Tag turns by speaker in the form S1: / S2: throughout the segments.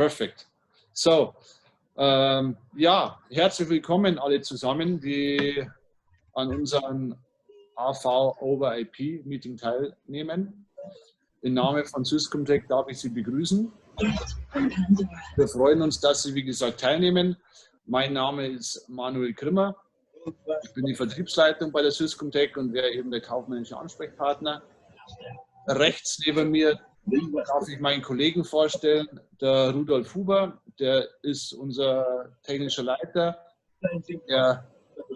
S1: Perfect. So, ja, herzlich willkommen alle zusammen, die an unserem AV over IP Meeting teilnehmen. Im Namen von Syscomtec darf ich Sie begrüßen. Wir freuen uns, dass Sie, wie gesagt, teilnehmen. Mein Name ist Manuel Grimmer. Ich bin die Vertriebsleitung bei der Syscomtec und wäre eben der kaufmännische Ansprechpartner. Rechts neben mir darf ich meinen Kollegen vorstellen, der Rudolf Huber, der ist unser technischer Leiter, der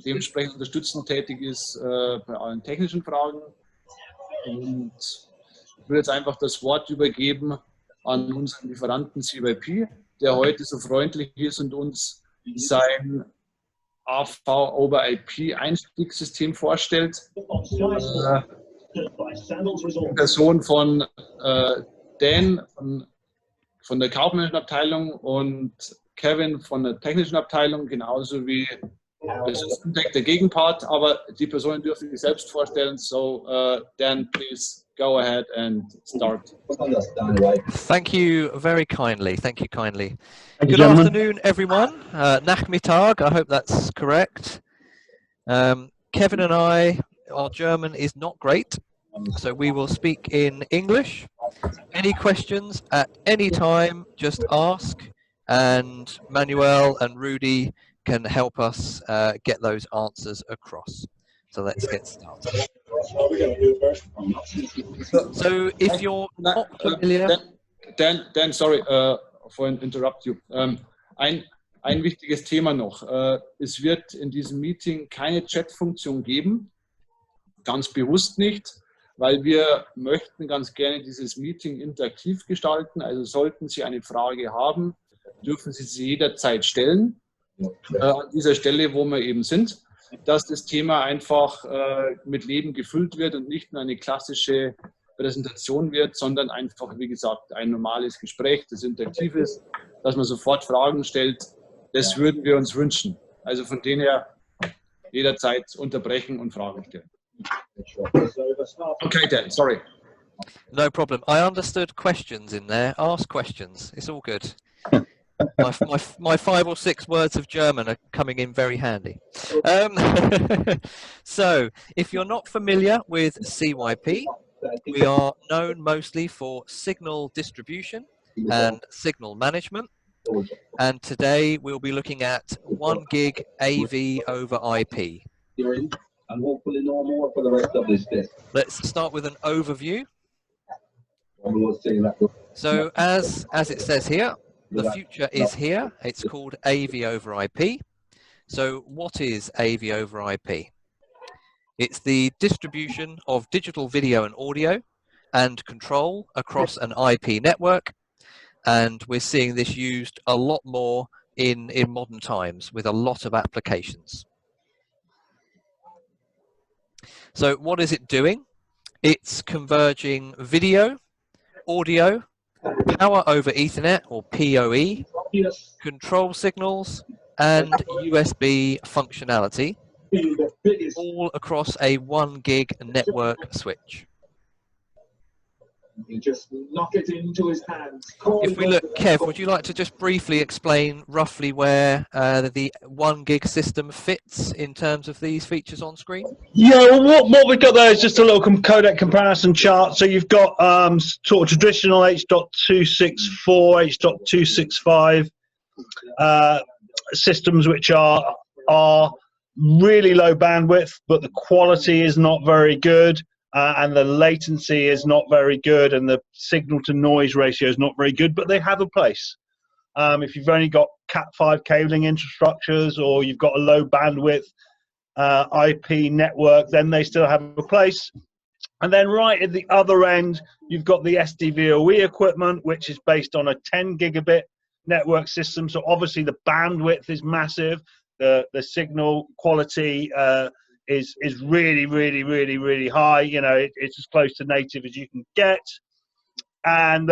S1: dementsprechend unterstützend tätig ist bei allen technischen Fragen. Und ich will jetzt einfach das Wort übergeben an unseren Lieferanten CYP, der heute so freundlich ist und uns sein AV over IP Einstiegssystem vorstellt. In Person von Dan von der kaufmännischen Abteilung und Kevin von der technischen Abteilung, genauso wie der Gegenpart, aber die Personen dürfen sich selbst vorstellen. So, Dan, please go ahead and start.
S2: Thank you very kindly. Thank you kindly.
S3: Good
S2: afternoon, everyone. Nachmittag, I hope that's correct. Kevin and our German is not great, so we will speak in English. Any questions at any time, just ask, and Manuel and Rudy can help us get those answers across. So let's get started. So if you're not familiar...
S1: Dan, sorry for interrupt you. Ein wichtiges Thema noch. Es wird in diesem Meeting keine Chat-Funktion geben, ganz bewusst nicht, weil wir möchten ganz gerne dieses Meeting interaktiv gestalten. Also sollten Sie eine Frage haben, dürfen Sie sie jederzeit stellen. An dieser Stelle, wo wir eben sind, dass das Thema einfach mit Leben gefüllt wird und nicht nur eine klassische Präsentation wird, sondern einfach, wie gesagt, ein normales Gespräch, das interaktiv ist, dass man sofort Fragen stellt. Das würden wir uns wünschen. Also von denen her jederzeit unterbrechen und Fragen stellen. Okay, Dan, sorry.
S2: No problem. I understood questions in there. Ask questions. It's all good. My 5 or 6 words of German are coming in very handy. So, if you're not familiar with CYP, we are known mostly for signal distribution and signal management. And today we'll be looking at 1 gig AV over IP.
S3: And hopefully no more for the rest of this day.
S2: Let's start with an overview. So as it says here, the future is here. It's called AV over IP. So what is AV over IP? It's the distribution of digital video and audio and control across an IP network. And we're seeing this used a lot more in modern times with a lot of applications. So what is it doing? It's converging video, audio, power over Ethernet or PoE, control signals, and USB functionality, all across a 1 gig network switch.
S3: You just knock it into his hands.
S2: If we look, Kev, would you like to just briefly explain roughly where the 1 gig system fits in terms of these features on screen?
S4: Yeah, well, what we've got there is just a little codec comparison chart. So you've got sort of traditional H.264, H.265 systems, which are really low bandwidth, but the quality is not very good. And the latency is not very good, and the signal to noise ratio is not very good, but they have a place. If you've only got Cat5 cabling infrastructures, or you've got a low bandwidth IP network, then they still have a place. And then right at the other end, you've got the SDVoE equipment, which is based on a 10 gigabit network system. So obviously the bandwidth is massive. The signal quality is really high. You know, it's as close to native as you can get. And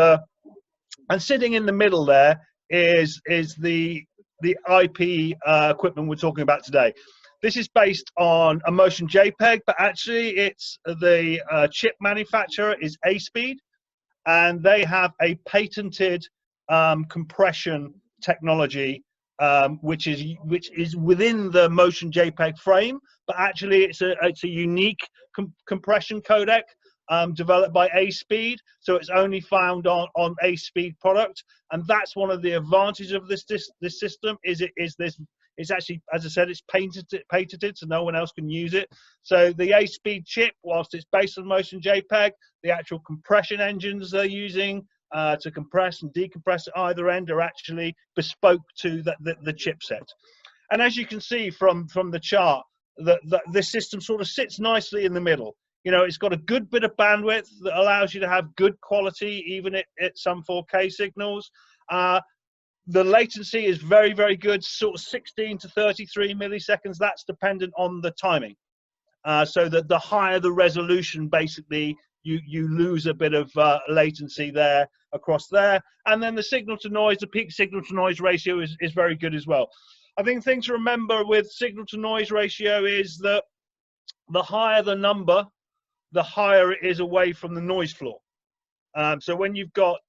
S4: sitting in the middle there is the IP equipment we're talking about today. This is based on a Motion JPEG, but actually it's the chip manufacturer is ASpeed, and they have a patented compression technology, which is within the Motion JPEG frame, but actually it's a unique compression codec developed by ASpeed, so it's only found on ASpeed product, and that's one of the advantages of this system. It's actually, as I said, it's patented, so no one else can use it. So the ASpeed chip, whilst it's based on Motion JPEG, the actual compression engines they're using to compress and decompress at either end are actually bespoke to the chipset. And as you can see from the chart, this system sort of sits nicely in the middle. You know, it's got a good bit of bandwidth that allows you to have good quality, even at some 4K signals. The latency is very, very good, sort of 16 to 33 milliseconds. That's dependent on the timing. So that the higher the resolution, basically, you lose a bit of latency there across there. And then the signal to noise, the peak signal to noise ratio is very good as well. I think the thing to remember with signal to noise ratio is that the higher the number, the higher it is away from the noise floor. So when you've got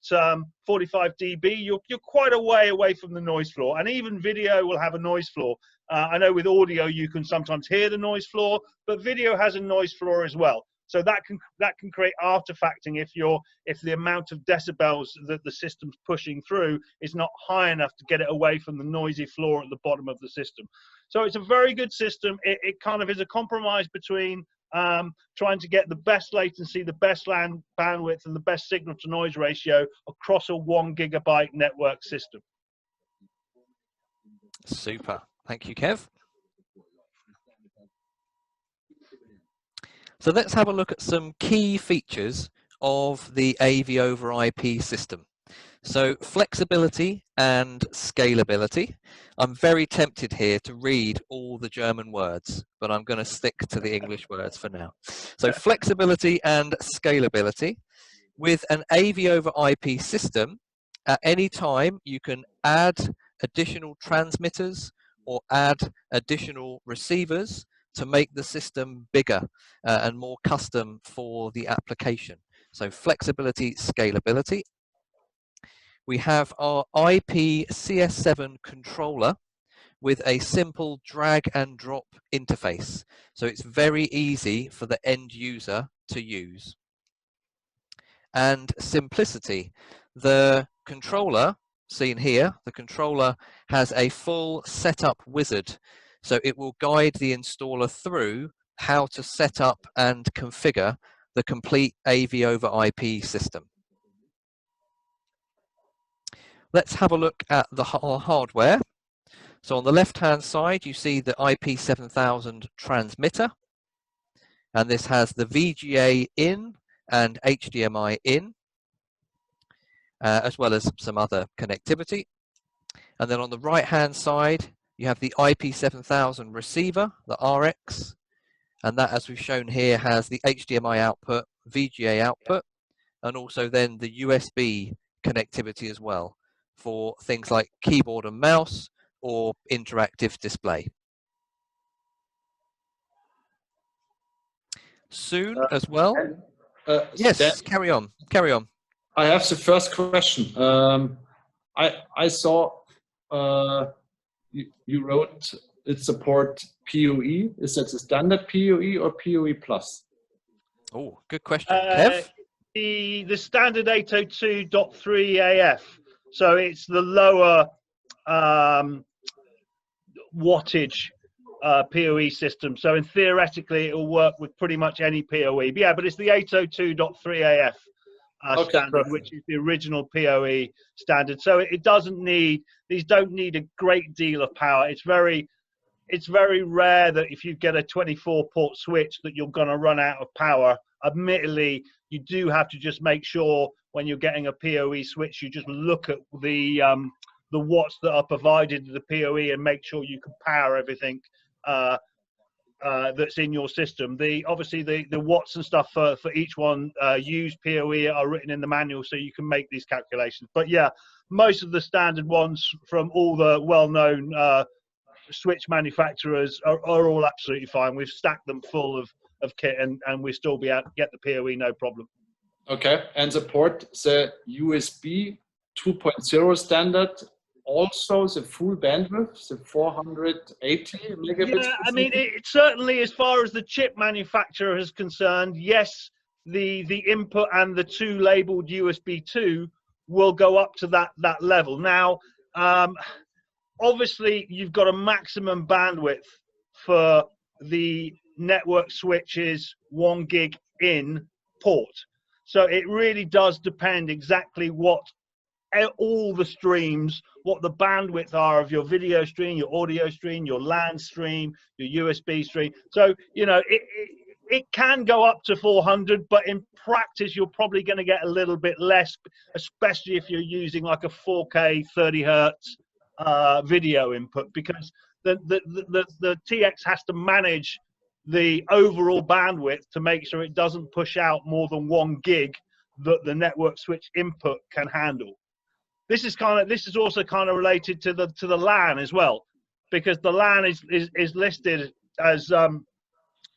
S4: 45 dB, you're quite a way away from the noise floor. And even video will have a noise floor. I know with audio you can sometimes hear the noise floor, but video has a noise floor as well. So that can create artifacting if the amount of decibels that the system's pushing through is not high enough to get it away from the noisy floor at the bottom of the system. So it's a very good system. It kind of is a compromise between trying to get the best latency, the best bandwidth, and the best signal to noise ratio across a 1 GB network system.
S2: Super. Thank you, Kev. So let's have a look at some key features of the AV over IP system. So flexibility and scalability. I'm very tempted here to read all the German words, but I'm going to stick to the English words for now. So flexibility and scalability. With an AV over IP system, at any time you can add additional transmitters or add additional receivers to make the system bigger and more custom for the application. So flexibility, scalability. We have our IP CS7 controller with a simple drag and drop interface. So it's very easy for the end user to use. And simplicity. The controller, seen here, the controller has a full setup wizard. So it will guide the installer through how to set up and configure the complete AV over IP system. Let's have a look at the hardware. So on the left-hand side, you see the IP7000 transmitter, and this has the VGA in and HDMI in, as well as some other connectivity. And then on the right-hand side, you have the IP7000 receiver, the RX, and that, as we've shown here, has the HDMI output, VGA output, and also then the USB connectivity as well for things like keyboard and mouse or interactive display. Soon as well. Yes, Dan, carry on.
S1: I have the first question. I saw you wrote it support PoE. Is that the standard PoE or PoE plus?
S2: Oh, good question. Kev?
S4: The standard 802.3 AF. So it's the lower wattage PoE system. So theoretically, it will work with pretty much any PoE. But yeah, but it's the 802.3 AF standard, which is the original PoE standard. So it doesn't need, these don't need a great deal of power. It's very rare that if you get a 24-port switch that you're going to run out of power. Admittedly, you do have to just make sure when you're getting a PoE switch, you just look at the watts that are provided to the PoE and make sure you can power everything that's in your system. Obviously the watts and stuff for each one used PoE are written in the manual, so you can make these calculations. But yeah, most of the standard ones from all the well-known switch manufacturers are all absolutely fine. We've stacked them full of kit, and we still be able to get the PoE no problem.
S1: Okay, and the port, the USB 2.0 standard also the full bandwidth, the 480 megabits?
S4: Yeah, I mean, it certainly, as far as the chip manufacturer is concerned, yes, the input and the two labeled USB 2 will go up to that level. Now, obviously, you've got a maximum bandwidth for the network switches 1 gig in port. So it really does depend exactly what all the streams, what the bandwidth are of your video stream, your audio stream, your LAN stream, your USB stream. So, you know, it can go up to 400, but in practice, you're probably going to get a little bit less, especially if you're using like a 4K 30 hertz video input, because the TX has to manage the overall bandwidth to make sure it doesn't push out more than 1 gig that the network switch input can handle. This is also kind of related to the LAN as well, because the LAN is listed as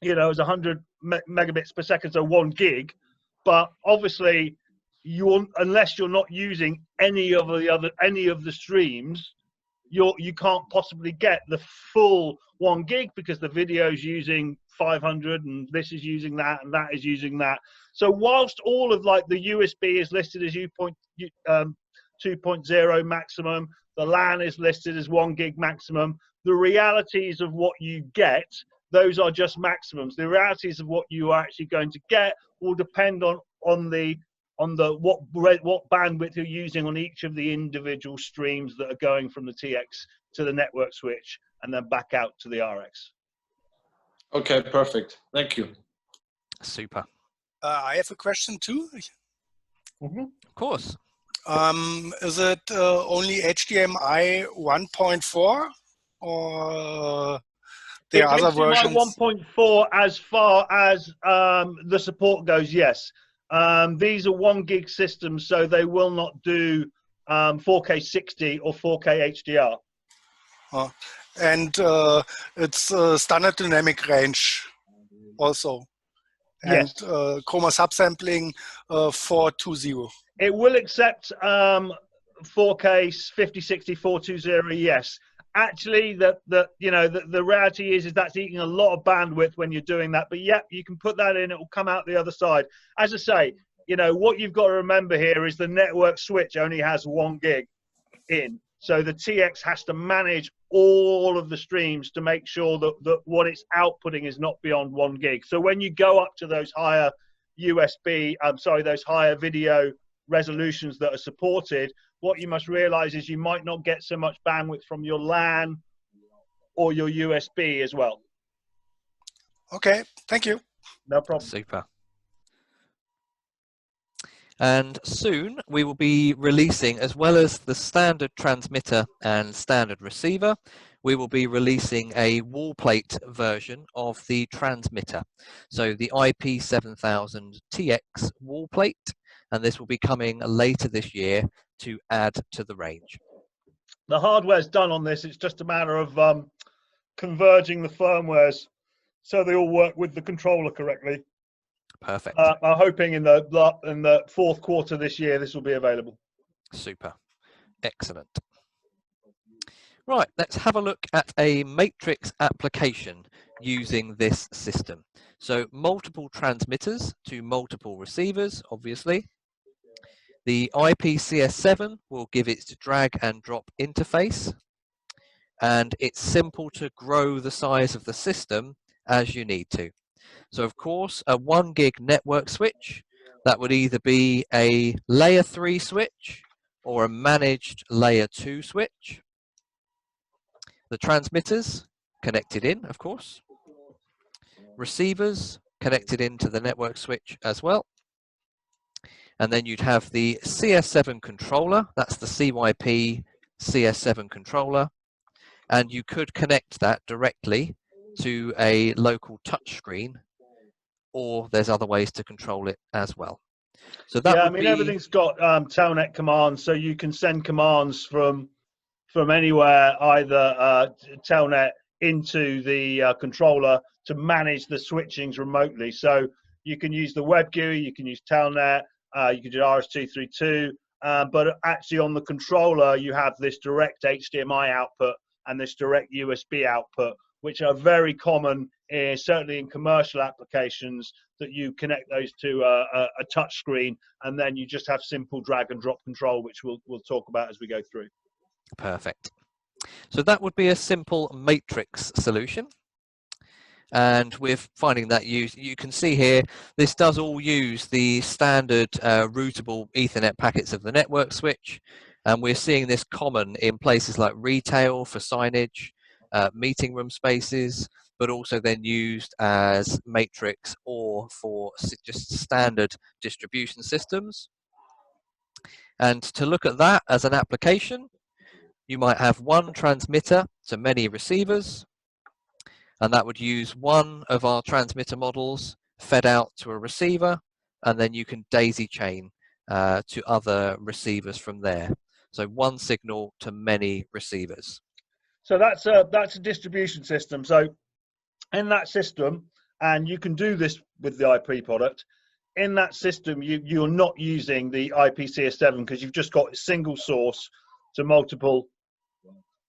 S4: you know, as 100 megabits per second, so 1 gig. But obviously, unless you're not using any of the streams, you can't possibly get the full 1 gig, because the video is using 500 and this is using that and that is using that. So whilst all of like the USB is listed as 2.0 maximum, the LAN is listed as 1 gig maximum, the realities of what you get, those are just maximums. The realities of what you are actually going to get will depend on what bandwidth you're using on each of the individual streams that are going from the TX to the network switch and then back out to the RX.
S1: Okay, perfect. Thank you.
S2: Super.
S5: I have a question too.
S4: Mm-hmm.
S2: Of course.
S5: Is it only HDMI 1.4 or the other versions?
S4: HDMI 1.4 as far as the support goes, yes. These are 1 gig systems, so they will not do 4K 60 or 4K HDR.
S5: And it's standard dynamic range also. And
S4: Yes.
S5: chroma subsampling 420.
S4: It will accept 4K 5060 420, yes. Actually, the reality is that's eating a lot of bandwidth when you're doing that. But yeah, you can put that in; it will come out the other side. As I say, you know what you've got to remember here is the network switch only has 1 gig in, so the TX has to manage all of the streams to make sure that what it's outputting is not beyond 1 gig. So when you go up to those higher those higher video resolutions that are supported, what you must realize is you might not get so much bandwidth from your LAN or your USB as well.
S5: Okay, thank you.
S4: No problem.
S2: Super. And soon we will be releasing, as well as the standard transmitter and standard receiver, we will be releasing a wall plate version of the transmitter. So the IP 7000 TX wall plate, and this will be coming later this year to add to the range.
S4: The hardware's done on this. It's just a matter of converging the firmwares so they all work with the controller correctly.
S2: Perfect.
S4: I'm hoping in the fourth quarter this year this will be available.
S2: Super. Excellent. Right, let's have a look at a matrix application using this system. So multiple transmitters to multiple receivers, obviously. The IPCS7 will give its drag and drop interface, and it's simple to grow the size of the system as you need to. So of course, a 1 gig network switch, that would either be a layer 3 switch or a managed layer 2 switch. The transmitters connected in, of course. Receivers connected into the network switch as well. And then you'd have the CS7 controller, that's the CYP CS7 controller, and you could connect that directly to a local touchscreen, or there's other ways to control it as well. So that
S4: I mean, everything's got telnet commands, so you can send commands from anywhere, either telnet into the controller to manage the switchings remotely. So you can use the web GUI, you can use telnet, you can do RS-232, but actually on the controller you have this direct HDMI output and this direct USB output, which are very common, certainly in commercial applications, that you connect those to a touch screen, and then you just have simple drag and drop control, which we'll talk about as we go through.
S2: Perfect. So that would be a simple matrix solution. And we're finding that you can see here, this does all use the standard routable Ethernet packets of the network switch. And we're seeing this common in places like retail for signage, meeting room spaces, but also then used as matrix or for just standard distribution systems. And to look at that as an application, you might have one transmitter to many receivers, and that would use one of our transmitter models fed out to a receiver, and then you can daisy chain to other receivers from there. So one signal to many receivers.
S4: So that's a distribution system. So in that system, and you can do this with the IP product, in that system you're not using the IPCS7 because you've just got a single source to multiple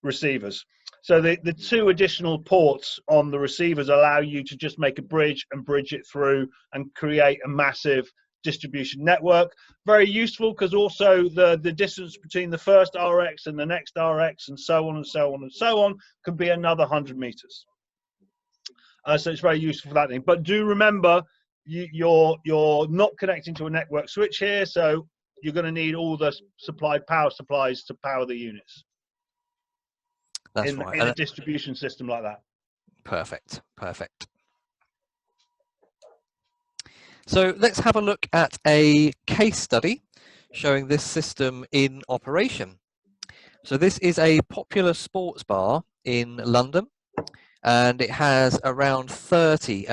S4: receivers. So the two additional ports on the receivers allow you to just make a bridge and bridge it through and create a massive distribution network. Very useful because also the distance between the first RX and the next RX and so on and so on and so on can be another 100 meters. So it's very useful for that thing. But do remember, you're not connecting to a network switch here, so you're going to need all the power supplies to power the units.
S2: That's right.
S4: In a distribution system like that.
S2: Perfect, perfect. So let's have a look at a case study showing this system in operation. So this is a popular sports bar in London, and it has around 30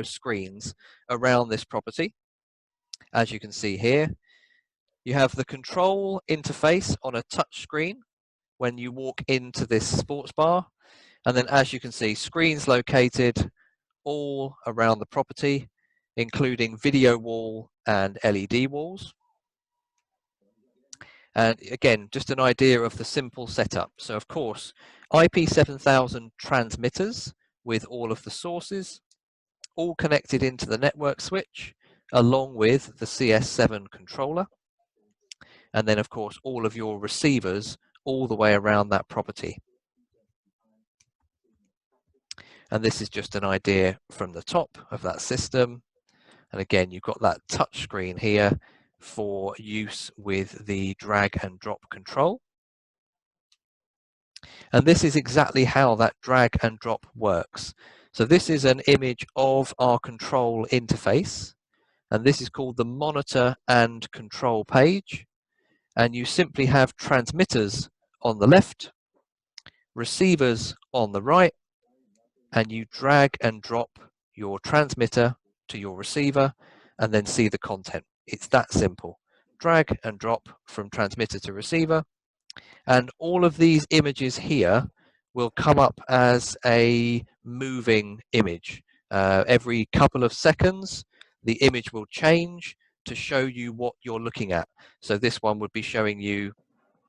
S2: screens around this property. As you can see here, you have the control interface on a touch screen when you walk into this sports bar, and then as you can see, screens located all around the property, including video wall and LED walls. And again, just an idea of the simple setup. So of course, IP7000 transmitters with all of the sources, all connected into the network switch, along with the CS7 controller. And then of course, all of your receivers all the way around that property. And this is just an idea from the top of that system. And again, you've got that touch screen here for use with the drag and drop control. And this is exactly how that drag and drop works. So this is an image of our control interface, and this is called the monitor and control page. And you simply have transmitters on the left, receivers on the right, and you drag and drop your transmitter to your receiver and then see the content. It's that simple. Drag and drop from transmitter to receiver. And all of these images here will come up as a moving image. Every couple of seconds, the image will change to show you what you're looking at. So this one would be showing you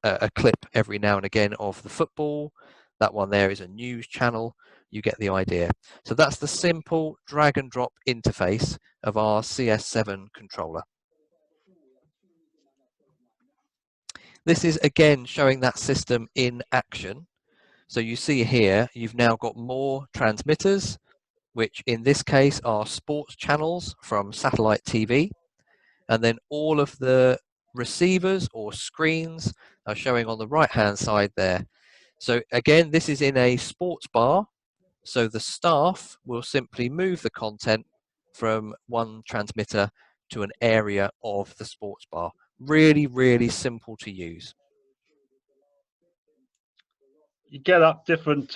S2: a clip every now and again of the football. That one there is a news channel. You get the idea. So that's the simple drag and drop interface of our CS7 controller. This is again showing that system in action. So you see here, you've now got more transmitters, which in this case are sports channels from satellite TV. And then all of the receivers or screens are showing on the right-hand side there. So again, this is in a sports bar. So the staff will simply move the content from one transmitter to an area of the sports bar. Really, really simple to use.
S4: You get up different,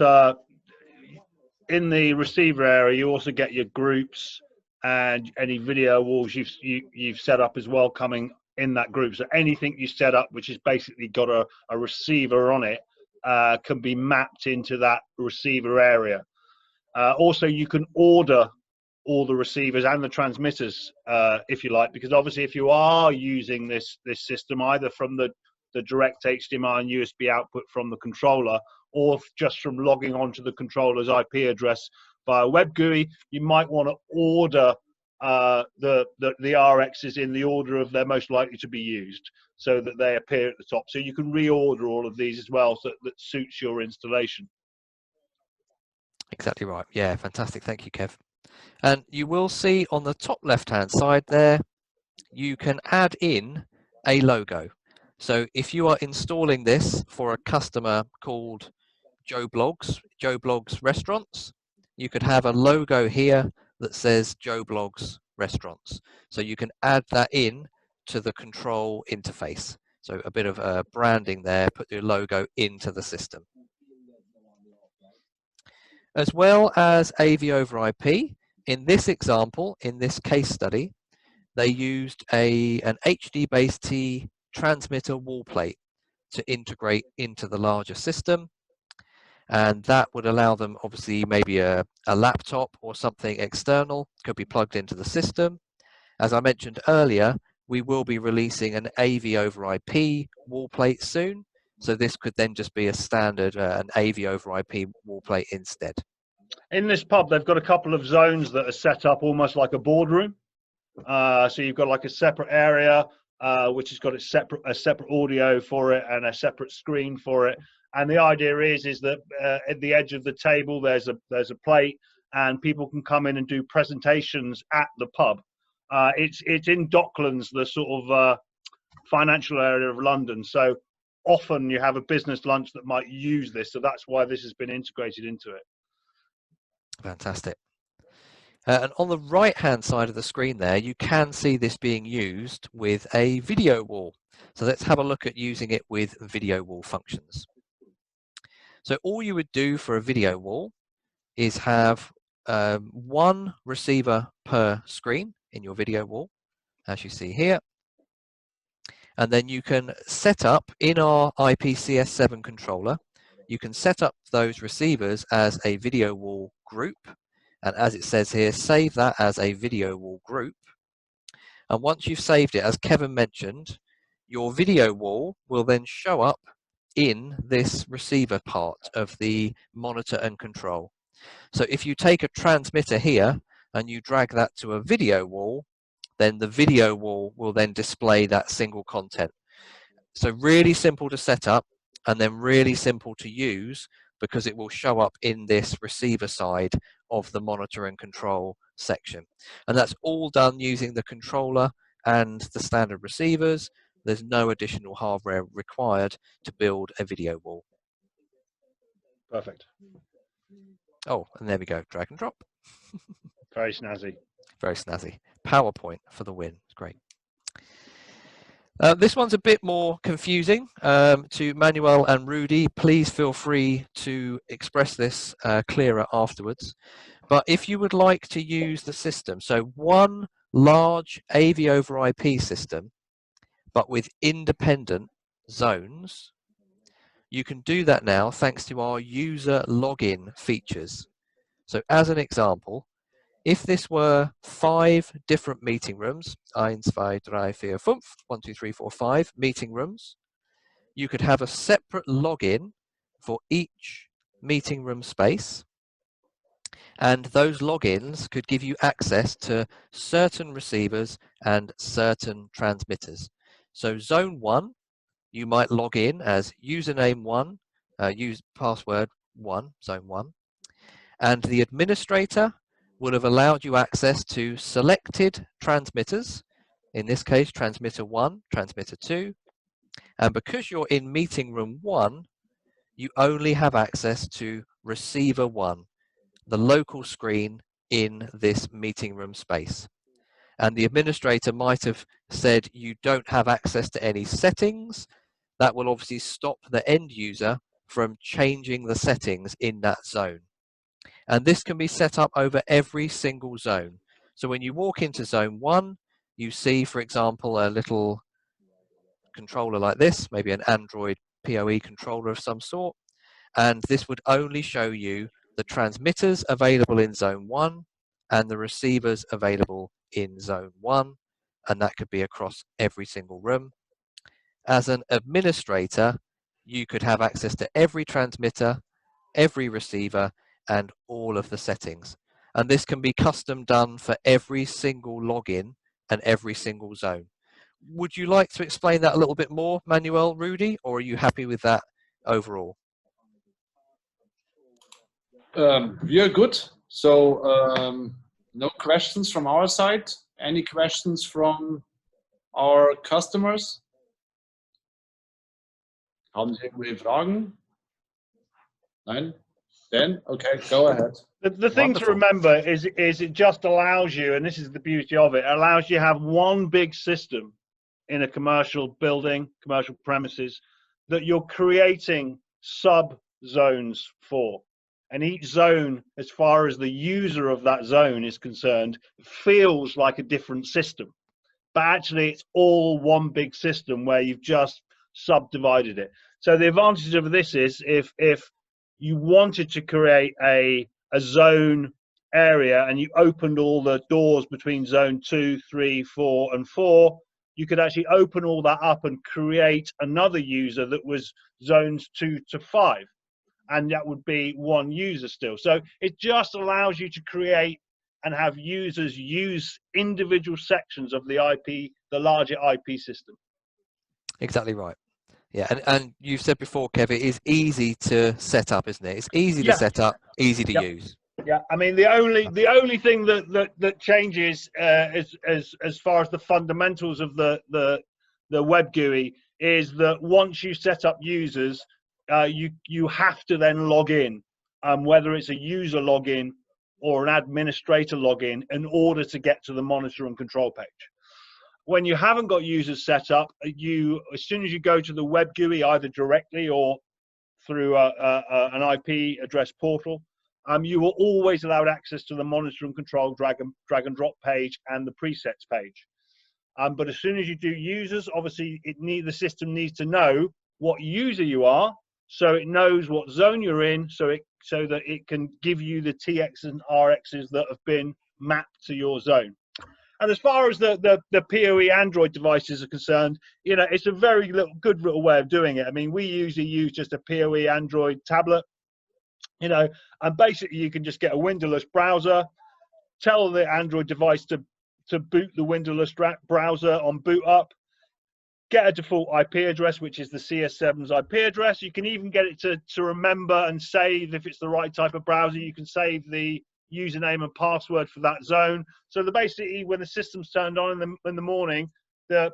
S4: in the receiver area, you also get your groups and any video walls you've set up as well coming in that group. So anything you set up which has basically got a receiver on it can be mapped into that receiver area. Also, you can order all the receivers and the transmitters, if you like, because obviously if you are using this system either from the direct HDMI and USB output from the controller, or just from logging onto the controller's IP address via web GUI, you might want to order the RXs in the order of they're most likely to be used, so that they appear at the top. So you can reorder all of these as well, so that suits your installation.
S2: Exactly right. Yeah, fantastic. Thank you, Kev. And you will see on the top left-hand side there, you can add in a logo. So if you are installing this for a customer called Joe Blogs Restaurants, you could have a logo here that says Joe Blogs Restaurants. So you can add that in to the control interface. So a bit of branding there, put your logo into the system. As well as AV over IP, in this example, in this case study, they used an HD-Base-T transmitter wall plate to integrate into the larger system. And that would allow them, obviously, maybe a laptop or something external could be plugged into the system. As I mentioned earlier, we will be releasing an AV over IP wall plate soon. So this could then just be a standard, an AV over IP wall plate instead.
S4: In this pub, they've got a couple of zones that are set up almost like a boardroom. So you've got like a separate area, which has got a separate audio for it and a separate screen for it. And the idea is that at the edge of the table, there's a plate, and people can come in and do presentations at the pub. It's in Docklands, the sort of financial area of London. So often you have a business lunch that might use this. So that's why this has been integrated into it.
S2: Fantastic. And on the right-hand side of the screen there, you can see this being used with a video wall. So let's have a look at using it with video wall functions. So all you would do for a video wall is have one receiver per screen in your video wall, as you see here. And then you can set up in our IPCS7 controller, you can set up those receivers as a video wall group. And as it says here, save that as a video wall group. And once you've saved it, as Kevin mentioned, your video wall will then show up in this receiver part of the monitor and control. So if you take a transmitter here and you drag that to a video wall, then the video wall will then display that single content. So really simple to set up and then really simple to use, because it will show up in this receiver side of the monitor and control section. And that's all done using the controller and the standard receivers. There's no additional hardware required to build a video wall.
S4: Perfect.
S2: Oh, and there we go, drag and drop.
S4: Very snazzy.
S2: Very snazzy. PowerPoint for the win. It's great. This one's a bit more confusing. To Manuel and Rudy, please feel free to express this clearer afterwards. But if you would like to use the system, so one large AV over IP system, but with independent zones, you can do that now thanks to our user login features. So as an example, if this were 5 different meeting rooms, 1, 2, 3, 4, 5, 1, 2, 3, 4, 5 meeting rooms, you could have a separate login for each meeting room space. And those logins could give you access to certain receivers and certain transmitters. So zone 1, you might log in as username 1, use password 1, zone 1. And the administrator would have allowed you access to selected transmitters, in this case transmitter 1, transmitter 2, and because you're in meeting room 1, you only have access to receiver 1, the local screen in this meeting room space. And the administrator might have said you don't have access to any settings. That will obviously stop the end user from changing the settings in that zone. And this can be set up over every single zone. So when you walk into zone 1, you see, for example, a little controller like this, maybe an Android PoE controller of some sort. And this would only show you the transmitters available in zone 1 and the receivers available in zone 1, and that could be across every single room. As an administrator, you could have access to every transmitter, every receiver, and all of the settings. And this can be custom done for every single login and every single zone. Would you like to explain that a little bit more, Manuel, Rudy, or are you happy with that overall?
S1: We are good. So no questions from our side. Any questions from our customers? Haben Sie irgendwelche Fragen? Nein? Then, okay, go ahead.
S4: The thing to remember is it just allows you, and this is the beauty of it, allows you to have one big system in a commercial building, commercial premises, that you're creating sub-zones for. And each zone, as far as the user of that zone is concerned, feels like a different system. But actually, it's all one big system where you've just subdivided it. So the advantage of this is if you wanted to create a zone area and you opened all the doors between zone 2, 3, 4, and 4, you could actually open all that up and create another user that was zones 2 to 5. And that would be one user still. So it just allows you to create and have users use individual sections of the IP, the larger IP system.
S2: Exactly right. Yeah, and you've said before, Kev, it is easy to set up, isn't it? It's easy to set up, easy to use.
S4: Yeah, I mean the only thing that changes as far as the fundamentals of the web GUI is that once you set up users, you have to then log in, whether it's a user login or an administrator login, in order to get to the monitor and control page. When you haven't got users set up, as soon as you go to the web GUI, either directly or through an IP address portal, you will always allow access to the monitor and control drag and drop page and the presets page. But as soon as you do users, obviously the system needs to know what user you are, so it knows what zone you're in, so that it can give you the TX and RXs that have been mapped to your zone. And as far as the PoE Android devices are concerned, it's a very good little way of doing it. I mean, we usually use just a PoE Android tablet, and basically you can just get a windowless browser, tell the Android device to boot the windowless browser on boot up, get a default IP address, which is the CS7's IP address. You can even get it to remember and save, if it's the right type of browser, you can save the username and password for that zone. So basically, when the system's turned on in the morning, the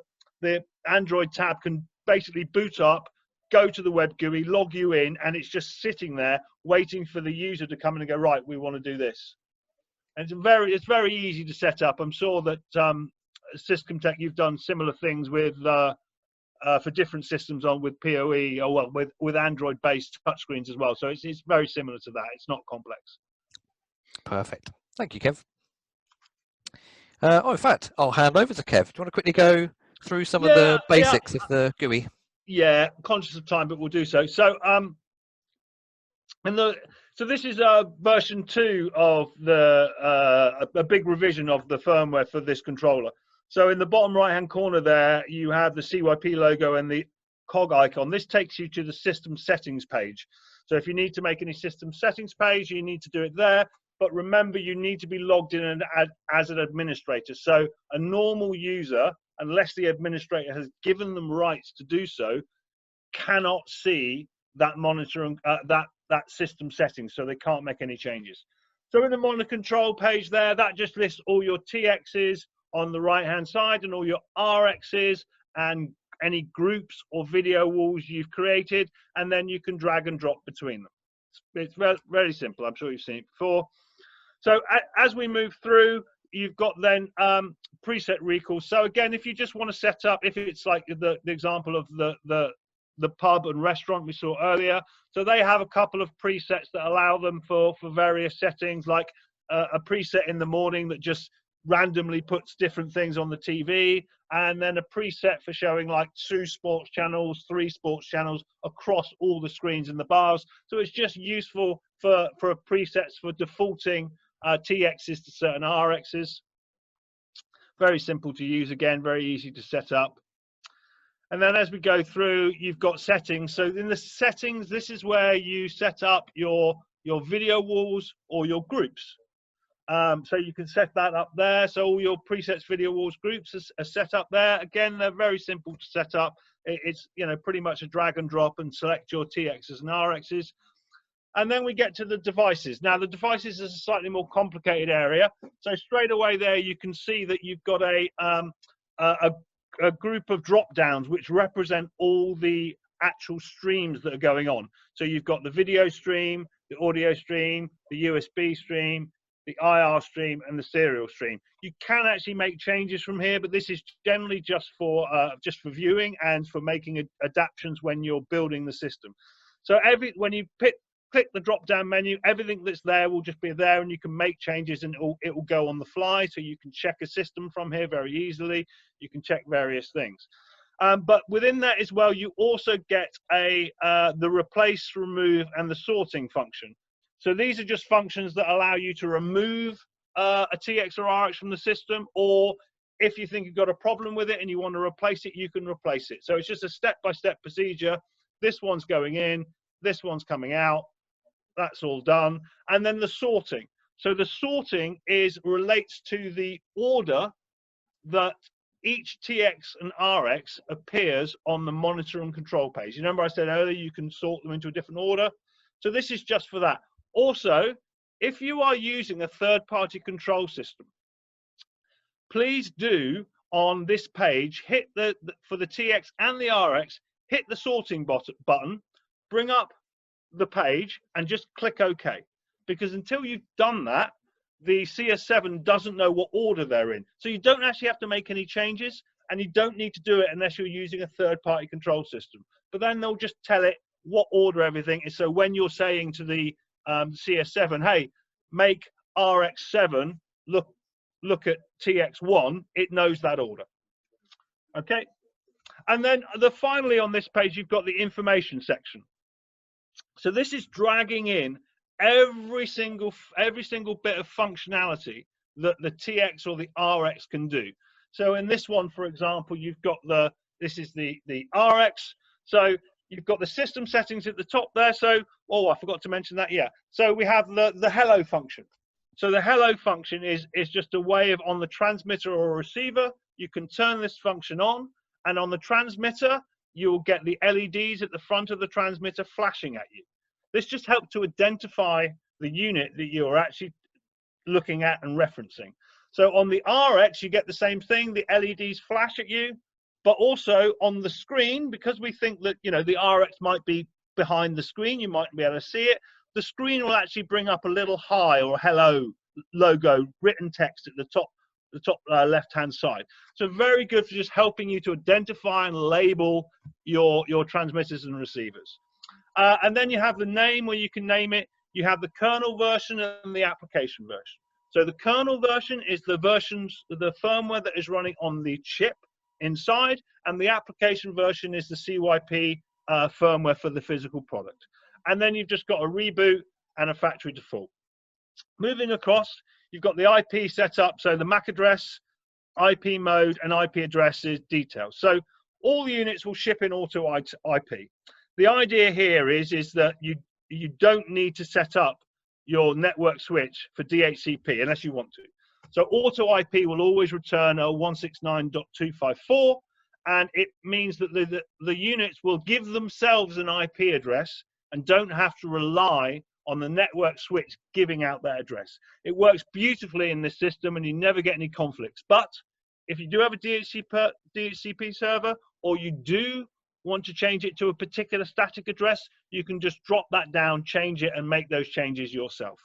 S4: Android tab can basically boot up, go to the web GUI, log you in, and it's just sitting there waiting for the user to come in and go, right, we want to do this. And it's very easy to set up. I'm sure that syscomtec, you've done similar things with for different systems with PoE, or well, with Android-based touchscreens as well. So it's very similar to that. It's not complex.
S2: Perfect. Thank you, Kev. In fact, I'll hand over to Kev. Do you want to quickly go through some of the basics of the GUI?
S4: Yeah, conscious of time, but we'll do so. So, so this is version 2 of a big revision of the firmware for this controller. So in the bottom right-hand corner there, you have the CYP logo and the cog icon. This takes you to the system settings page. So if you need to make any system settings page, you need to do it there. But remember, you need to be logged in as an administrator. So a normal user, unless the administrator has given them rights to do so, cannot see that monitoring that system settings, so they can't make any changes. So in the monitor control page there, that just lists all your TXs on the right hand side and all your RXs and any groups or video walls you've created, and then you can drag and drop between them. It's very, very simple. I'm sure you've seen it before. So as we move through, you've got then preset recall. So again, if you just want to set up, if it's like the example of the pub and restaurant we saw earlier, so they have a couple of presets that allow them for various settings, like a preset in the morning that just randomly puts different things on the TV, and then a preset for showing like 2 sports channels, 3 sports channels across all the screens in the bars. So it's just useful for presets for defaulting TXs to certain RXs. Very simple to use, again, very easy to set up. And then as we go through, you've got settings. So in the settings, this is where you set up your video walls or your groups. So you can set that up there. So all your presets, video walls, groups are set up there. Again, they're very simple to set up. It's, you know, pretty much a drag and drop and select your TXs and RXs. And then we get to the devices. Now the devices is a slightly more complicated area. So straight away there, you can see that you've got a group of drop downs which represent all the actual streams that are going on. So you've got the video stream, the audio stream, the USB stream, the IR stream, and the serial stream. You can actually make changes from here, but this is generally just for viewing and for making adaptations when you're building the system. So when you click the drop down menu, everything that's there will just be there, and you can make changes and it will go on the fly. So you can check a system from here very easily. You can check various things. But within that as well, you also get the replace, remove, and the sorting function. So these are just functions that allow you to remove a TX or RX from the system, or if you think you've got a problem with it and you want to replace it, you can replace it. So it's just a step-by-step procedure. This one's going in, this one's coming out. That's all done. And then the sorting. So the sorting relates to the order that each TX and RX appears on the monitor and control page. You remember I said earlier you can sort them into a different order? So this is just for that. Also, if you are using a third-party control system, please do on this page hit for the TX and the RX, hit the sorting button, bring up the page and just click OK, because until you've done that, the CS7 doesn't know what order they're in. So you don't actually have to make any changes, and you don't need to do it unless you're using a third-party control system. But then they'll just tell it what order everything is. So when you're saying to the CS7, hey, make RX7 look at TX1, it knows that order. Okay. And then finally on this page, you've got the information section. So this is dragging in every single bit of functionality that the TX or the RX can do. So in this one, for example, you've got this is the RX. So you've got the system settings at the top there. So, oh, I forgot to mention that. Yeah. So we have the hello function. So the hello function is just a way of, on the transmitter or receiver, you can turn this function on, and on the transmitter, you'll get the LEDs at the front of the transmitter flashing at you. This just helps to identify the unit that you're actually looking at and referencing. So on the RX, you get the same thing. The LEDs flash at you, but also on the screen, because we think that, you know, the RX might be behind the screen, you might be able to see it. The screen will actually bring up a little hi or hello logo, written text at the top left-hand side. So very good for just helping you to identify and label your transmitters and receivers. And then you have the name, where you can name it. You have the kernel version and the application version. So the kernel version is the firmware that is running on the chip inside, and the application version is the CYP firmware for the physical product. And then you've just got a reboot and a factory default. Moving across, you've got the IP set up, so the MAC address, IP mode, and IP addresses details. So all the units will ship in auto IP. The idea here is that you don't need to set up your network switch for DHCP unless you want to. So auto IP will always return a 169.254, and it means that the units will give themselves an IP address and don't have to rely on the network switch giving out that address. It works beautifully in this system, and you never get any conflicts. But if you do have a DHCP server, or you do want to change it to a particular static address, you can just drop that down, change it, and make those changes yourself.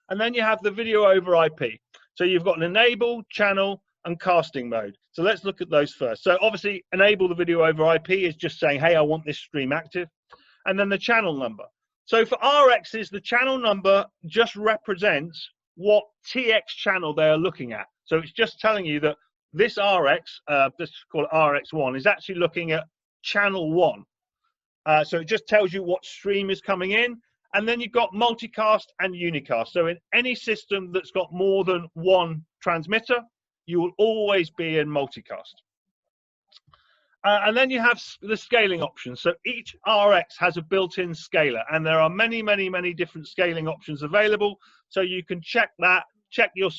S4: And then you have the video over IP. So you've got an enable, channel, and casting mode. So let's look at those first. So obviously, enable the video over IP is just saying, hey, I want this stream active. And then the channel number. So for RXs, the channel number just represents what TX channel they are looking at. So it's just telling you that this RX, let's call it RX1, is actually looking at channel 1. So it just tells you what stream is coming in. And then you've got multicast and unicast. So in any system that's got more than one transmitter, you will always be in multicast. And then you have the scaling options. So each RX has a built-in scaler, and there are many, many, many different scaling options available. So you can check that, check your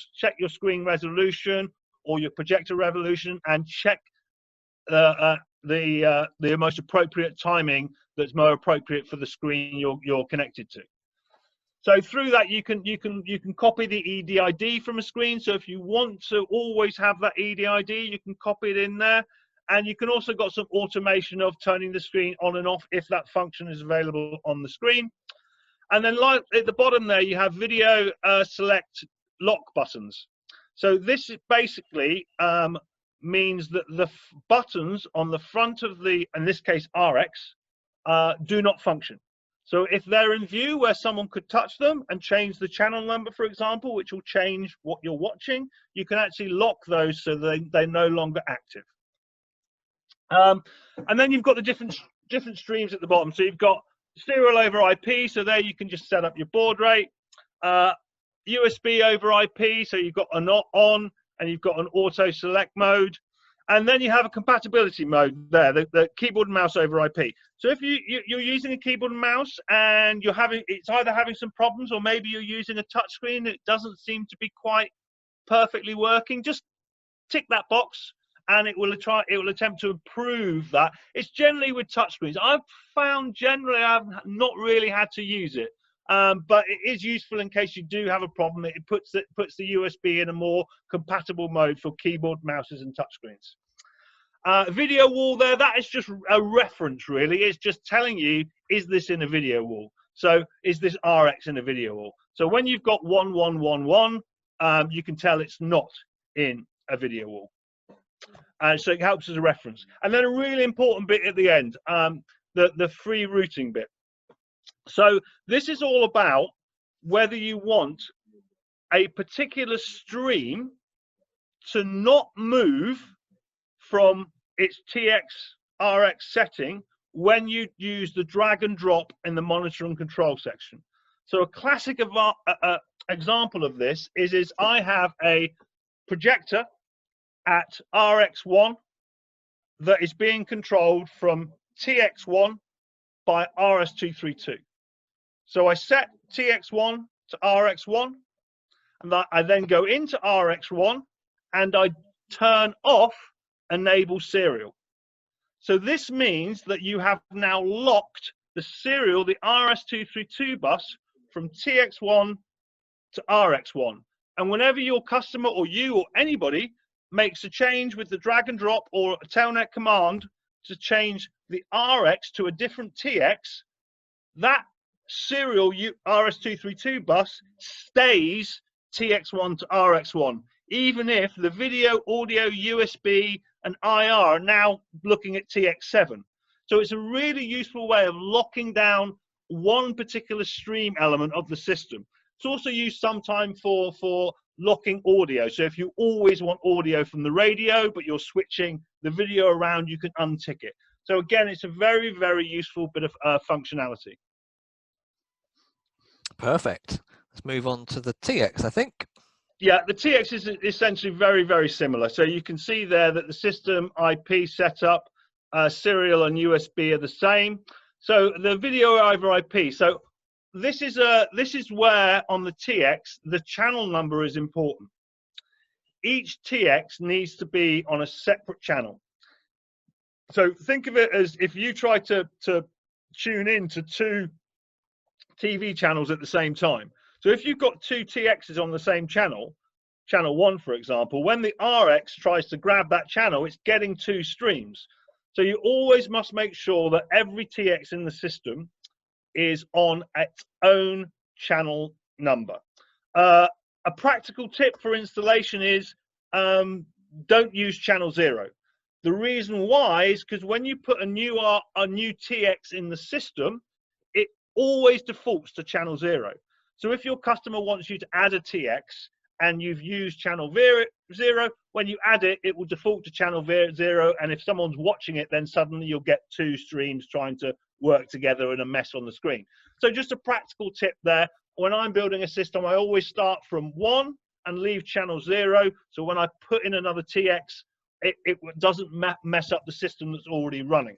S4: screen resolution or your projector resolution, and check the most appropriate timing that's more appropriate for the screen you're connected to. So through that, you can copy the EDID from a screen. So if you want to always have that EDID, you can copy it in there. And you can also got some automation of turning the screen on and off if that function is available on the screen. And then like at the bottom there, you have video select lock buttons. So this is basically means that the buttons on the front of the, in this case RX, do not function. So if they're in view where someone could touch them and change the channel number, for example, which will change what you're watching, you can actually lock those so they're no longer active. And then you've got the different streams at the bottom. So you've got serial over IP, so there you can just set up your baud rate. USB over IP, so you've got an on and you've got an auto select mode. And then you have a compatibility mode there, the keyboard and mouse over IP. So if you're using a keyboard and mouse and it's either having some problems, or maybe you're using a touch screen that doesn't seem to be quite perfectly working, just tick that box and it will attempt to improve that. It's generally with touchscreens. I've found generally I've not really had to use it, but it is useful in case you do have a problem. It puts the USB in a more compatible mode for keyboard, mouses, and touchscreens. Video wall there, that is just a reference really. It's just telling you, is this in a video wall? So is this RX in a video wall? So when you've got 1111, you can tell it's not in a video wall. So it helps as a reference. And then a really important bit at the end, the free routing bit. So this is all about whether you want a particular stream to not move from its TX RX setting when you use the drag and drop in the monitor and control section. So a classic example of this is I have a projector at RX1 that is being controlled from TX1 by RS232. So I set TX1 to RX1, and I then go into RX1 and I turn off enable serial. So this means that you have now locked the serial, the RS232 bus, from TX1 to RX1. And whenever your customer or you or anybody makes a change with the drag and drop or a telnet command to change the RX to a different TX, that serial RS232 bus stays TX1 to RX1, even if the video, audio, USB, and IR are now looking at TX7. So it's a really useful way of locking down one particular stream element of the system. It's also used sometimes for locking audio. So if you always want audio from the radio, but you're switching the video around, you can untick it. So again, it's a very, very useful bit of functionality.
S2: Perfect. Let's move on to the TX, I think.
S4: Yeah, the TX is essentially very, very similar. So you can see there that the system IP setup, serial and USB are the same. So the video over IP. So this is where on the TX the channel number is important. Each TX needs to be on a separate channel. So think of it as if you try to tune in to two TV channels at the same time. So if you've got two TXs on the same channel, channel 1 for example, when the RX tries to grab that channel, it's getting two streams. So you always must make sure that every TX in the system is on its own channel number. A practical tip for installation is don't use channel 0. The reason why is because when you put a new TX in the system, it always defaults to channel 0. So if your customer wants you to add a TX and you've used channel 0, when you add it, it will default to channel 0. And if someone's watching it, then suddenly you'll get 2 streams trying to work together in a mess on the screen. So just a practical tip there. When I'm building a system, I always start from 1 and leave channel 0. So when I put in another TX, it doesn't mess up the system that's already running.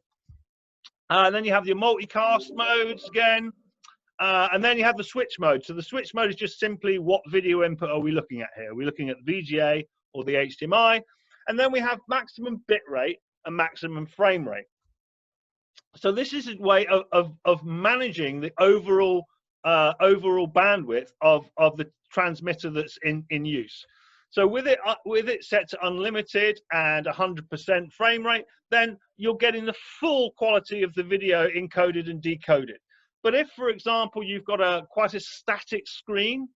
S4: Then you have your multicast modes again. And then you have the switch mode. So the switch mode is just simply what video input are we looking at here? Are we looking at the VGA or the HDMI? And then we have maximum bit rate and maximum frame rate. So this is a way of managing the overall bandwidth of the transmitter that's in use. So with it set to unlimited and 100% frame rate, then you're getting the full quality of the video encoded and decoded. But if, for example, you've got quite a static screen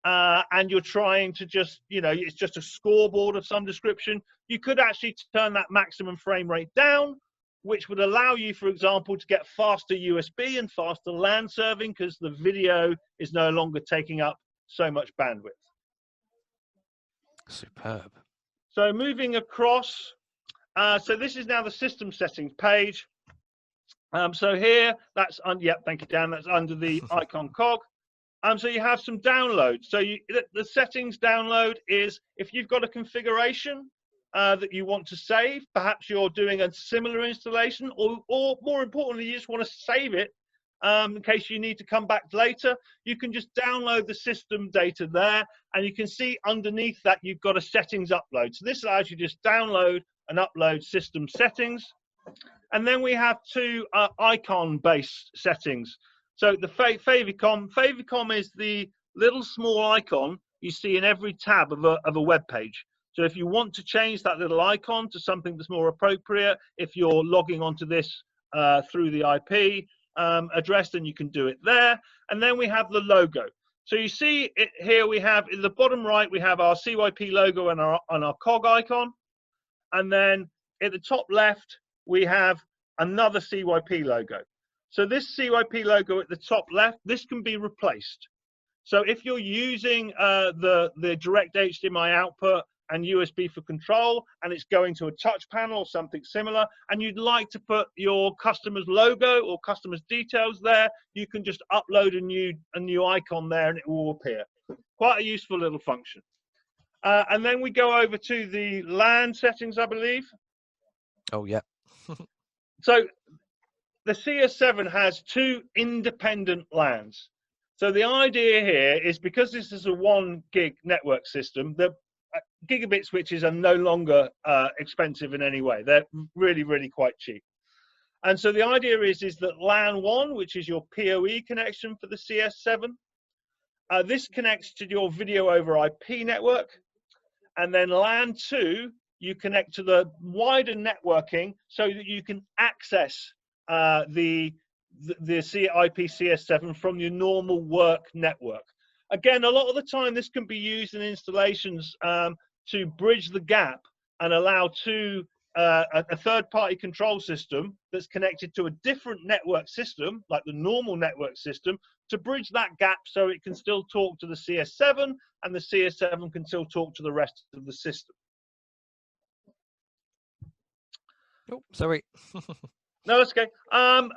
S4: and you're trying to just, it's just a scoreboard of some description, you could actually turn that maximum frame rate down, which would allow you, for example, to get faster USB and faster LAN serving because the video is no longer taking up so much bandwidth.
S2: Superb.
S4: So moving across, so this is now the system settings page. So here, that's thank you, Dan. That's under the icon cog. So you have some downloads. So the settings download is if you've got a configuration that you want to save, perhaps you're doing a similar installation, or more importantly, you just want to save it in case you need to come back later. You can just download the system data there, and you can see underneath that you've got a settings upload. So this allows you to just download and upload system settings. And then we have 2 icon-based settings. So the favicom is the little small icon you see in every tab of a web page. So if you want to change that little icon to something that's more appropriate, if you're logging onto this through the IP address, then you can do it there. And then we have the logo. So you see it here, we have in the bottom right, we have our CYP logo and our cog icon. And then at the top left, we have another CYP logo. So this CYP logo at the top left, this can be replaced. So if you're using the direct HDMI output and USB for control, and it's going to a touch panel or something similar, and you'd like to put your customer's logo or customer's details there, you can just upload a new icon there and it will appear. Quite a useful little function. And then we go over to the LAN settings, I believe.
S2: Oh, yeah.
S4: So the CS7 has 2 independent LANs. So the idea here is because this is a 1 gig network system, the gigabit switches are no longer expensive in any way. They're really, really quite cheap. And so the idea is that LAN 1, which is your PoE connection for the CS7, this connects to your video over IP network. And then LAN 2, you connect to the wider networking so that you can access the IP CS7 from your normal work network. Again, a lot of the time this can be used in installations to bridge the gap and allow a third-party control system that's connected to a different network system, like the normal network system, to bridge that gap so it can still talk to the CS7 and the CS7 can still talk to the rest of the system.
S2: Oh, sorry.
S4: No, that's okay.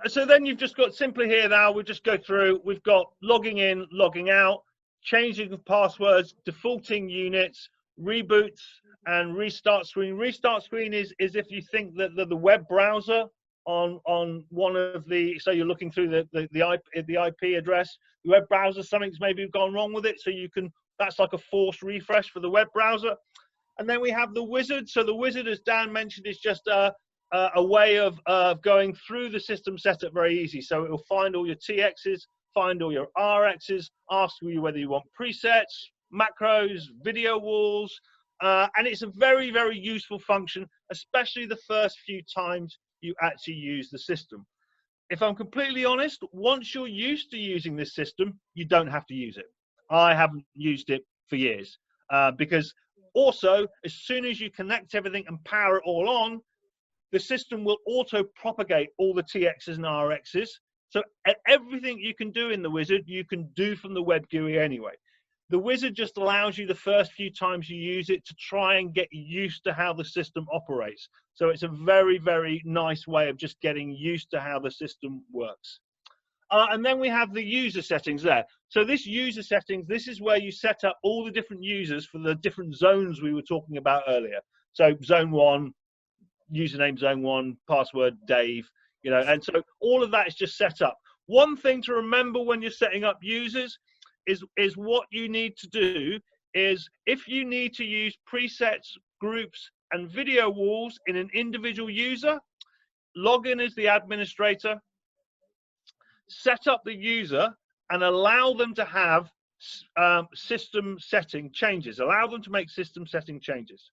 S4: So then you've just got simply here now, we'll just go through, we've got logging in, logging out, changing of passwords, defaulting units, reboots, and restart screen. Restart screen is if you think that the web browser on one of the, so you're looking through the IP address, the web browser, something's maybe gone wrong with it, so you can, that's like a forced refresh for the web browser. And then we have the wizard. So the wizard, as Dan mentioned, is just a way of going through the system setup very easy. So it will find all your TXs, find all your RXs, ask you whether you want presets, macros, video walls, and it's a very, very useful function, especially the first few times you actually use the system. If I'm completely honest, once you're used to using this system, you don't have to use it. I haven't used it for years because also, as soon as you connect everything and power it all on, the system will auto-propagate all the TXs and RXs. So everything you can do in the wizard, you can do from the web GUI anyway. The wizard just allows you the first few times you use it to try and get used to how the system operates. So it's a very, very nice way of just getting used to how the system works. And then we have the user settings there. So this user settings, this is where you set up all the different users for the different zones we were talking about earlier. So zone 1, username zone 1, password Dave, you know, and so all of that is just set up. One thing to remember when you're setting up users is what you need to do is, if you need to use presets, groups, and video walls in an individual user, log in as the administrator, set up the user, and allow them to have system setting changes. Allow them to make system setting changes.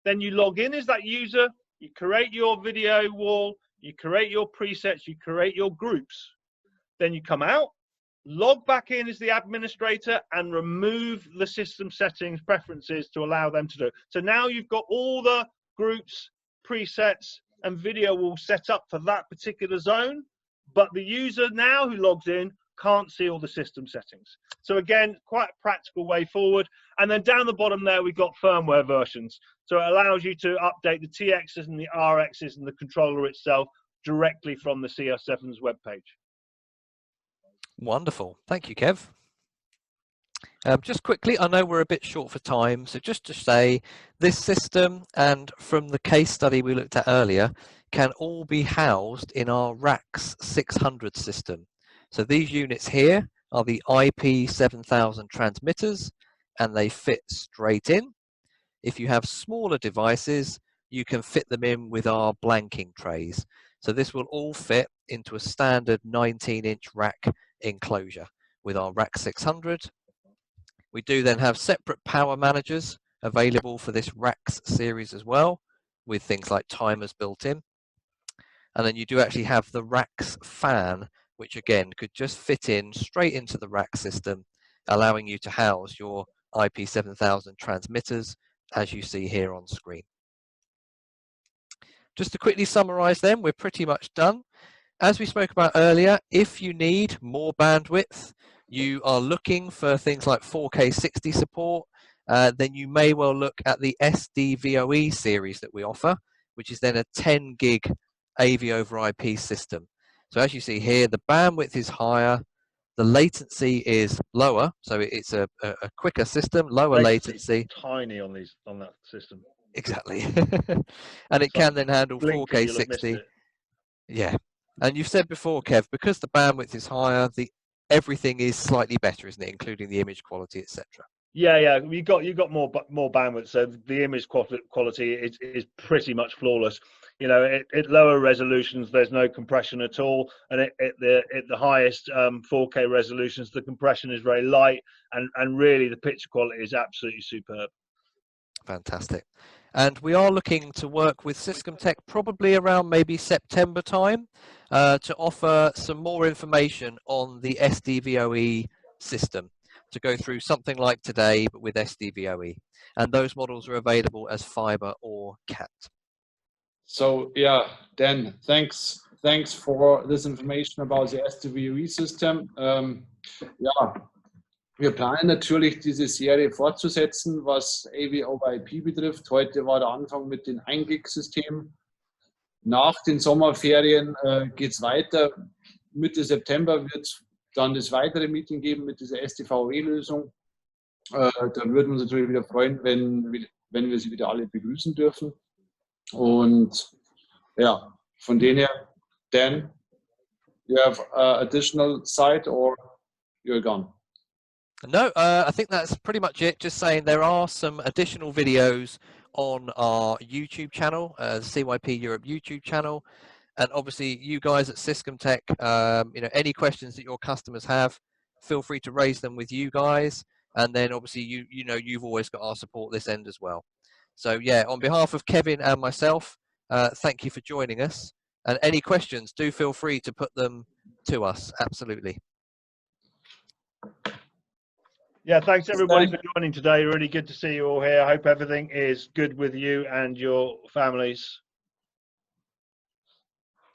S4: Then you log in as that user, you create your video wall, you create your presets, you create your groups. Then you come out, log back in as the administrator, and remove the system settings preferences to allow them to do it. So now you've got all the groups, presets, and video walls set up for that particular zone, but the user now who logs in can't see all the system settings. So again, quite a practical way forward. And then down the bottom there, we've got firmware versions. So it allows you to update the TXs and the RXs and the controller itself directly from the CS7's webpage.
S2: Wonderful. Thank you, Kev. Just quickly, I know we're a bit short for time, so just to say, this system and from the case study we looked at earlier can all be housed in our RAX 600 system. So these units here are the IP 7000 transmitters, and they fit straight in. If you have smaller devices, you can fit them in with our blanking trays. So this will all fit into a standard 19-inch rack enclosure with our RAX 600. We do then have separate power managers available for this RAX series as well, with things like timers built in. And then you do actually have the RAX fan, which again could just fit in straight into the RAX system, allowing you to house your IP 7000 transmitters, as you see here on screen. Just to quickly summarize them, we're pretty much done. As we spoke about earlier, if you need more bandwidth, you are looking for things like 4K 60 support, then you may well look at the SDVoE series that we offer, which is then a 10 gig AV over IP system. So as you see here, the bandwidth is higher, the latency is lower, so it's a quicker system, lower latency.
S4: Tiny on that system.
S2: Exactly. And it can then handle 4K 60. Yeah. And you've said before, Kev, because the bandwidth is higher, everything is slightly better, isn't it, including the image quality, etc.
S4: Yeah, you got more bandwidth, so the image quality is pretty much flawless. You know, at lower resolutions, there's no compression at all, and at the highest 4K resolutions, the compression is very light, and really the picture quality is absolutely superb.
S2: Fantastic. And we are looking to work with syscomtec probably around maybe September time to offer some more information on the SDVoE system, to go through something like today, but with SDVoE. And those models are available as fiber or CAT.
S1: So yeah, Dan, thanks for this information about the SDVoE system. Ja, wir planen natürlich, diese Serie fortzusetzen, was AV over IP betrifft. Heute war der Anfang mit den 1-Gig-Systemen. Nach den Sommerferien geht es weiter. Mitte September wird es dann das weitere Meeting geben mit dieser SDVoE-Lösung. Da würden wir uns natürlich wieder freuen, wenn wir Sie wieder alle begrüßen dürfen. Und ja, von denen her, Dan, you have additional site or you're gone?
S2: No, I think that's pretty much it. Just saying there are some additional videos on our YouTube channel, the CYP Europe YouTube channel. And obviously you guys at syscomtec, you know, any questions that your customers have, feel free to raise them with you guys. And then obviously you know, you've always got our support this end as well. So yeah, on behalf of Kevin and myself, thank you for joining us. And any questions, do feel free to put them to us. Absolutely.
S4: Yeah, thanks everybody for joining today. Really good to see you all here. I hope everything is good with you and your families.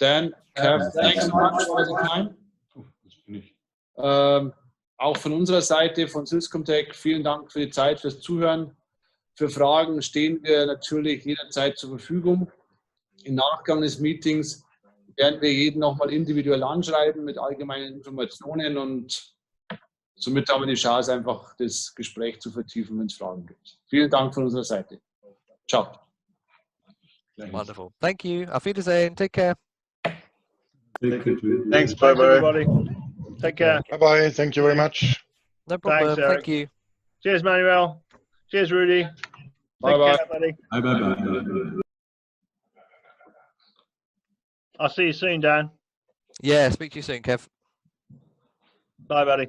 S4: Dan, Kev, thanks so much for the time.
S1: auch von unserer Seite, von syscomtec, vielen Dank für die Zeit, fürs Zuhören. Für Fragen stehen wir natürlich jederzeit zur Verfügung. Im Nachgang des Meetings werden wir jeden nochmal individuell anschreiben mit allgemeinen Informationen und somit haben wir die Chance, einfach das Gespräch zu vertiefen, wenn es Fragen gibt. Vielen Dank von unserer Seite. Ciao.
S2: Wonderful. Thank you. Auf Wiedersehen. Take care.
S4: Thanks, everybody. Take care.
S6: Bye-bye. Thank you very much.
S2: No problem.
S4: Thanks, Eric.
S2: Thank you.
S4: Cheers, Manuel. Cheers, Rudy.
S1: Bye-bye.
S4: Take care, buddy.
S6: Bye-bye.
S4: I'll see you soon, Dan.
S2: Yeah, speak to you soon, Kev.
S4: Bye, buddy.